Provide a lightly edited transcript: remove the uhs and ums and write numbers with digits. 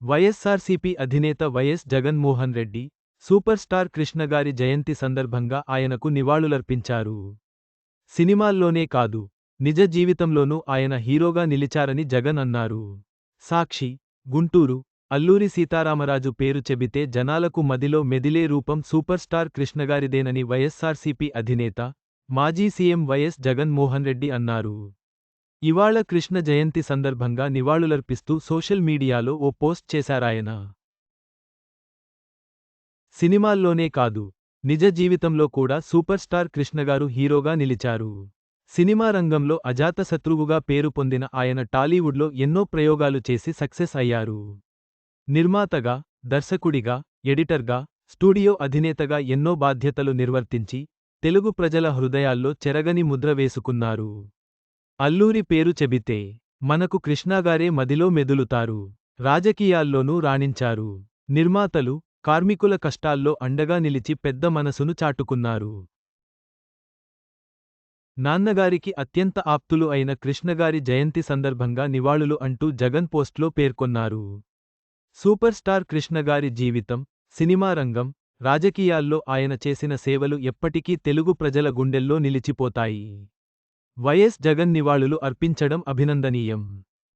వైఎస్సార్సీపీ అధినేత YS Jaganmohan Reddy, super star కృష్ణగారి జయంతి సందర్భంగా ఆయనకు నివాళులర్పించారు. సినిమాల్లోనే కాదు, నిజ జీవితంలోనూ ఆయన హీరోగా నిలిచారని జగన్ అన్నారు. సాక్షి, గుంటూరు, అల్లూరి సీతారామరాజు పేరు చెబితే జనాలకు మదిలో మెదిలే రూపం సూపర్ స్టార్ కృష్ణగారిదేనని వైఎస్సార్సీపీ అధినేత, మాజీ సీఎం వైఎస్ జగన్మోహన్ రెడ్డి అన్నారు. ఇవాళ కృష్ణ జయంతి సందర్భంగా నివాళులర్పిస్తూ సోషల్ మీడియాలో ఓ పోస్ట్ చేశారాయన. సినిమాల్లోనే కాదు, నిజ జీవితంలో కూడా సూపర్ స్టార్ కృష్ణగారు హీరోగా నిలిచారు. సినిమా రంగంలో అజాతశత్రువుగా పేరు పొందిన ఆయన టాలీవుడ్లో ఎన్నో ప్రయోగాలు చేసి సక్సెస్ అయ్యారు. నిర్మాతగా, దర్శకుడిగా, ఎడిటర్గా, స్టూడియో అధినేతగా ఎన్నో బాధ్యతలు నిర్వర్తించి, తెలుగు ప్రజల హృదయాల్లో చెరగని ముద్ర వేసుకున్నారు. అల్లూరి పేరు చెబితే మనకు కృష్ణగారే మదిలో మెదులుతారు. రాజకీయాల్లోనూ రాణించారు. నిర్మాతలు, కార్మికుల కష్టాల్లో అండగా నిలిచి పెద్ద మనసును చాటుకున్నారు. నాన్నగారికి అత్యంత ఆప్తులు అయిన కృష్ణగారి జయంతి సందర్భంగా నివాళులు అంటూ జగన్ పోస్ట్లో పేర్కొన్నారు. సూపర్ స్టార్ కృష్ణగారి జీవితం, సినిమా రంగం, రాజకీయాల్లో ఆయన చేసిన సేవలు ఎప్పటికీ తెలుగు ప్రజల గుండెల్లో నిలిచిపోతాయి. వైఎస్ జగన్ నివాళులు అర్పించడం అభినందనీయం.